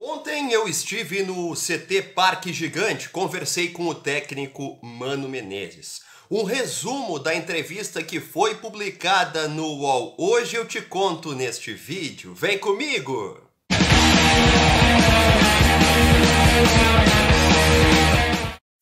Ontem eu estive no CT Parque Gigante, conversei com o técnico Mano Menezes. Um resumo da entrevista que foi publicada no UOL. Hoje eu te conto neste vídeo. Vem comigo!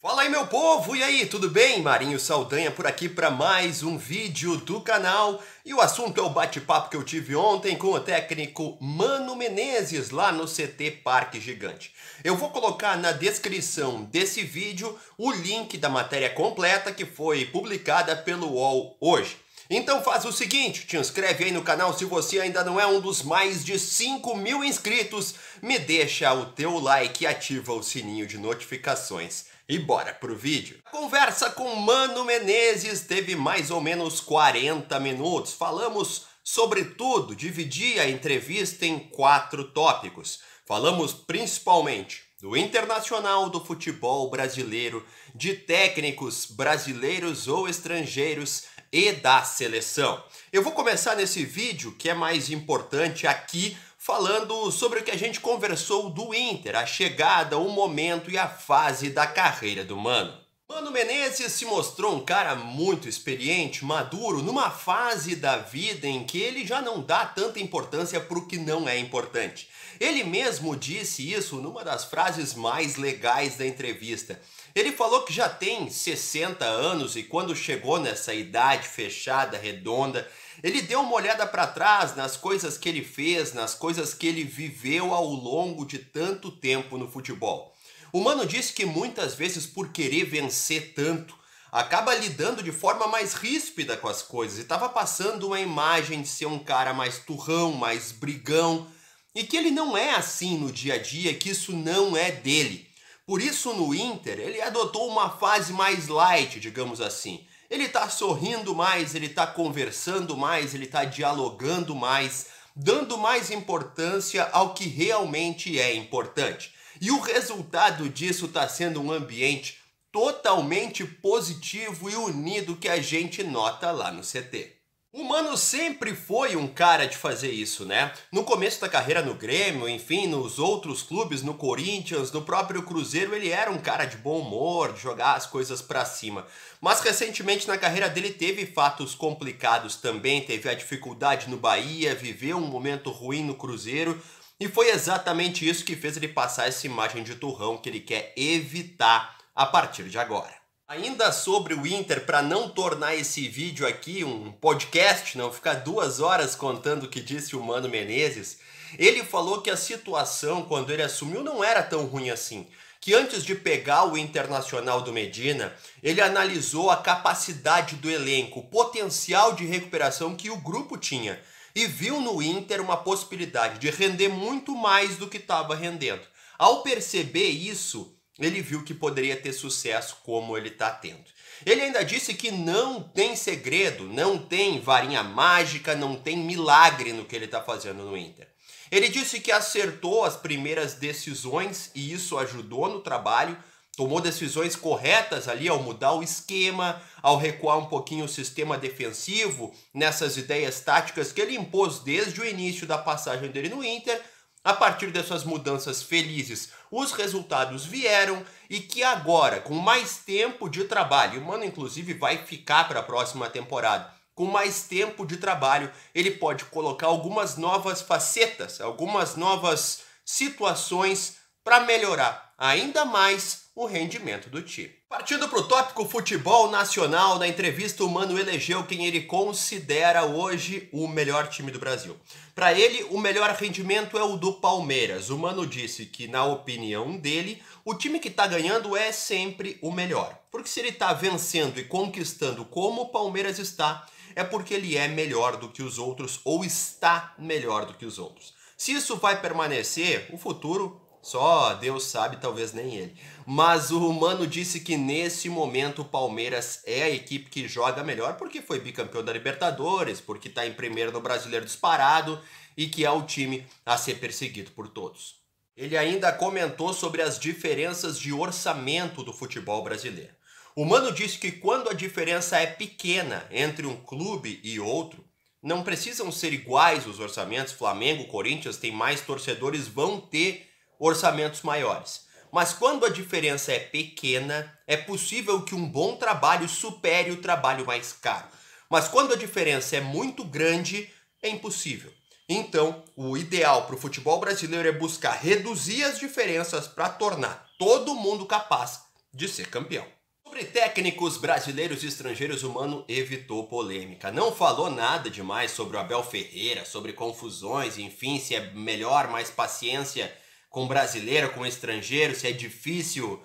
Fala aí, meu povo! E aí, tudo bem? Marinho Saldanha por aqui para mais um vídeo do canal. E o assunto é o bate-papo que eu tive ontem com o técnico Mano Menezes lá no CT Parque Gigante. Eu vou colocar na descrição desse vídeo o link da matéria completa que foi publicada pelo UOL hoje. Então faz o seguinte, te inscreve aí no canal se você ainda não é um dos mais de 5.000 inscritos, me deixa o teu like e ativa o sininho de notificações. E bora pro vídeo. A conversa com Mano Menezes teve mais ou menos 40 minutos. Falamos sobre tudo, dividi a entrevista em 4 tópicos. Falamos principalmente do internacional do futebol brasileiro, de técnicos brasileiros ou estrangeiros e da seleção. Eu vou começar nesse vídeo, que é mais importante aqui, falando sobre o que a gente conversou do Inter, a chegada, o momento e a fase da carreira do Mano. Mano Menezes se mostrou um cara muito experiente, maduro, numa fase da vida em que ele já não dá tanta importância para o que não é importante. Ele mesmo disse isso numa das frases mais legais da entrevista. Ele falou que já tem 60 anos e quando chegou nessa idade fechada, redonda, ele deu uma olhada para trás nas coisas que ele fez, nas coisas que ele viveu ao longo de tanto tempo no futebol. O Mano disse que muitas vezes por querer vencer tanto, acaba lidando de forma mais ríspida com as coisas e estava passando uma imagem de ser um cara mais turrão, mais brigão, e que ele não é assim no dia a dia, que isso não é dele. Por isso no Inter ele adotou uma fase mais light, digamos assim. Ele está sorrindo mais, ele está conversando mais, ele está dialogando mais, dando mais importância ao que realmente é importante. E o resultado disso está sendo um ambiente totalmente positivo e unido que a gente nota lá no CT. O Mano sempre foi um cara de fazer isso, né? No começo da carreira no Grêmio, enfim, nos outros clubes, no Corinthians, no próprio Cruzeiro, ele era um cara de bom humor, de jogar as coisas pra cima. Mas recentemente na carreira dele teve fatos complicados também, teve a dificuldade no Bahia, viveu um momento ruim no Cruzeiro, e foi exatamente isso que fez ele passar essa imagem de turrão que ele quer evitar a partir de agora. Ainda sobre o Inter, para não tornar esse vídeo aqui um podcast, não ficar 2 horas contando o que disse o Mano Menezes, ele falou que a situação quando ele assumiu não era tão ruim assim. Que antes de pegar o Internacional do Medina, ele analisou a capacidade do elenco, o potencial de recuperação que o grupo tinha. E viu no Inter uma possibilidade de render muito mais do que estava rendendo. Ao perceber isso, ele viu que poderia ter sucesso como ele está tendo. Ele ainda disse que não tem segredo, não tem varinha mágica, não tem milagre no que ele está fazendo no Inter. Ele disse que acertou as primeiras decisões e isso ajudou no trabalho, tomou decisões corretas ali ao mudar o esquema, ao recuar um pouquinho o sistema defensivo, nessas ideias táticas que ele impôs desde o início da passagem dele no Inter. A partir dessas mudanças felizes, os resultados vieram e que agora, com mais tempo de trabalho, o Mano inclusive vai ficar para a próxima temporada, com mais tempo de trabalho, ele pode colocar algumas novas facetas, algumas novas situações para melhorar ainda mais o rendimento do time. Partindo para o tópico futebol nacional, na entrevista o Mano elegeu quem ele considera hoje o melhor time do Brasil. Para ele, o melhor rendimento é o do Palmeiras. O Mano disse que, na opinião dele, o time que está ganhando é sempre o melhor. Porque se ele está vencendo e conquistando como o Palmeiras está, é porque ele é melhor do que os outros ou está melhor do que os outros. Se isso vai permanecer, o futuro só Deus sabe, talvez nem ele. Mas o Mano disse que nesse momento o Palmeiras é a equipe que joga melhor porque foi bicampeão da Libertadores, porque está em primeiro no Brasileiro disparado e que é o time a ser perseguido por todos. Ele ainda comentou sobre as diferenças de orçamento do futebol brasileiro. O Mano disse que quando a diferença é pequena entre um clube e outro, não precisam ser iguais os orçamentos. Flamengo, Corinthians têm mais torcedores, vão ter orçamentos maiores. Mas quando a diferença é pequena, é possível que um bom trabalho supere o trabalho mais caro. Mas quando a diferença é muito grande, é impossível. Então, o ideal para o futebol brasileiro é buscar reduzir as diferenças para tornar todo mundo capaz de ser campeão. Sobre técnicos brasileiros e estrangeiros, o Mano evitou polêmica. Não falou nada demais sobre o Abel Ferreira, sobre confusões, enfim, se é melhor, mais paciência com brasileiro, com estrangeiro, se é difícil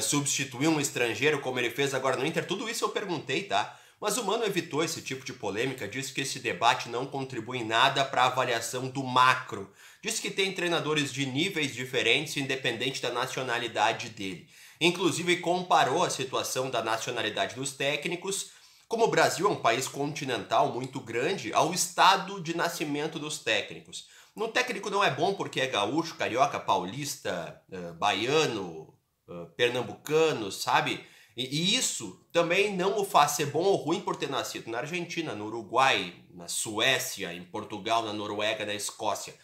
substituir um estrangeiro como ele fez agora no Inter. Tudo isso eu perguntei, tá? Mas o Mano evitou esse tipo de polêmica, disse que esse debate não contribui em nada para a avaliação do macro. Disse que tem treinadores de níveis diferentes, independente da nacionalidade dele. Inclusive comparou a situação da nacionalidade dos técnicos, como o Brasil é um país continental muito grande, ao estado de nascimento dos técnicos. No técnico não é bom porque é gaúcho, carioca, paulista, baiano, pernambucano, sabe? E isso também não o faz ser bom ou ruim por ter nascido na Argentina, no Uruguai, na Suécia, em Portugal, na Noruega, na Escócia.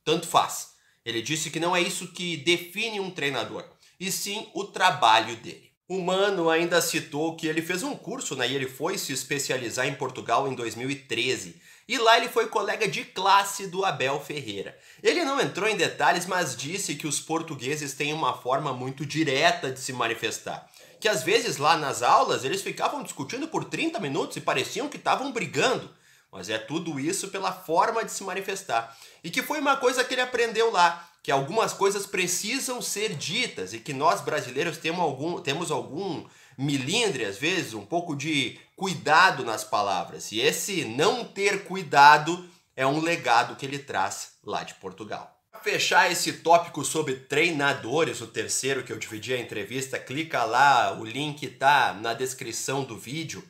Tanto faz. Ele disse que não é isso que define um treinador, e sim o trabalho dele. O Mano ainda citou que ele fez um curso, né, e ele foi se especializar em Portugal em 2013. E lá ele foi colega de classe do Abel Ferreira. Ele não entrou em detalhes, mas disse que os portugueses têm uma forma muito direta de se manifestar. Que às vezes lá nas aulas eles ficavam discutindo por 30 minutos e pareciam que estavam brigando. Mas é tudo isso pela forma de se manifestar. E que foi uma coisa que ele aprendeu lá, que algumas coisas precisam ser ditas e que nós brasileiros temos algum milindre, às vezes, um pouco de cuidado nas palavras. E esse não ter cuidado é um legado que ele traz lá de Portugal. Para fechar esse tópico sobre treinadores, o terceiro que eu dividi a entrevista, clica lá, o link tá na descrição do vídeo.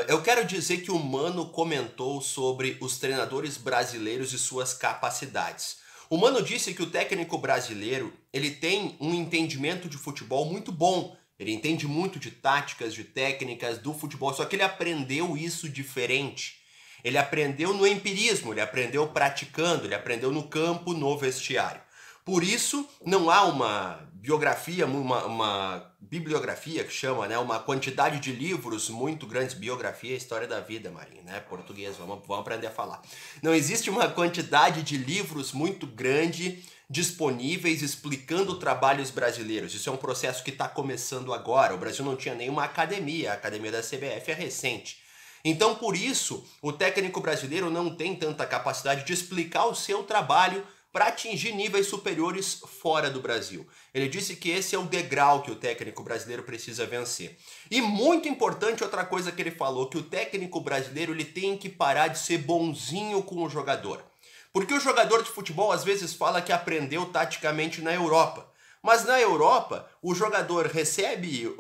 Eu quero dizer que o Mano comentou sobre os treinadores brasileiros e suas capacidades. O Mano disse que o técnico brasileiro ele tem um entendimento de futebol muito bom. Ele entende muito de táticas, de técnicas do futebol, só que ele aprendeu isso diferente. Ele aprendeu no empirismo, ele aprendeu praticando, ele aprendeu no campo, no vestiário. Por isso, não há uma biografia, uma bibliografia que chama, né? Uma quantidade de livros muito grandes. Biografia é história da vida, Marinho, né? Português, vamos aprender a falar. Não existe uma quantidade de livros muito grande disponíveis explicando trabalhos brasileiros. Isso é um processo que está começando agora. O Brasil não tinha nenhuma academia, a academia da CBF é recente. Então, por isso, o técnico brasileiro não tem tanta capacidade de explicar o seu trabalho para atingir níveis superiores fora do Brasil. Ele disse que esse é o degrau que o técnico brasileiro precisa vencer. E muito importante outra coisa que ele falou, que o técnico brasileiro ele tem que parar de ser bonzinho com o jogador. Porque o jogador de futebol às vezes fala que aprendeu taticamente na Europa. Mas na Europa, o jogador recebe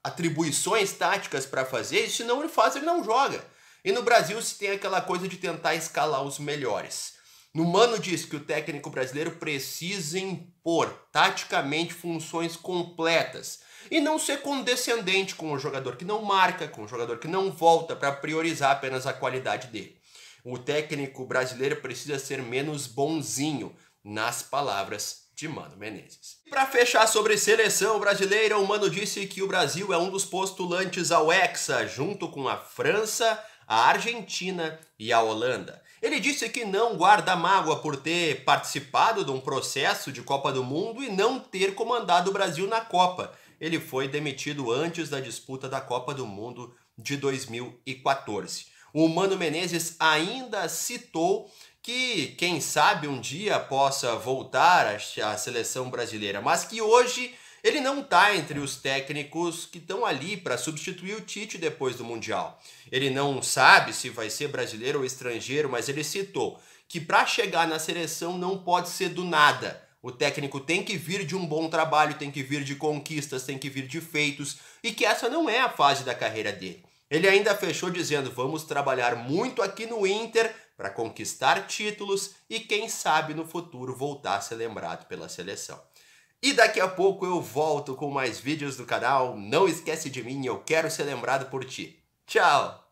atribuições táticas para fazer, e se não ele faz, ele não joga. E no Brasil se tem aquela coisa de tentar escalar os melhores. No Mano diz que o técnico brasileiro precisa impor taticamente funções completas e não ser condescendente com o jogador que não marca, com o jogador que não volta para priorizar apenas a qualidade dele. O técnico brasileiro precisa ser menos bonzinho, nas palavras de Mano Menezes. Para fechar sobre seleção brasileira, o Mano disse que o Brasil é um dos postulantes ao Hexa, junto com a França, a Argentina e a Holanda. Ele disse que não guarda mágoa por ter participado de um processo de Copa do Mundo e não ter comandado o Brasil na Copa. Ele foi demitido antes da disputa da Copa do Mundo de 2014. O Mano Menezes ainda citou que, quem sabe, um dia possa voltar à seleção brasileira, mas que hoje ele não está entre os técnicos que estão ali para substituir o Tite depois do Mundial. Ele não sabe se vai ser brasileiro ou estrangeiro, mas ele citou que para chegar na seleção não pode ser do nada. O técnico tem que vir de um bom trabalho, tem que vir de conquistas, tem que vir de feitos, e que essa não é a fase da carreira dele. Ele ainda fechou dizendo: vamos trabalhar muito aqui no Inter para conquistar títulos e quem sabe no futuro voltar a ser lembrado pela seleção. E daqui a pouco eu volto com mais vídeos do canal. Não esquece de mim, eu quero ser lembrado por ti. Tchau!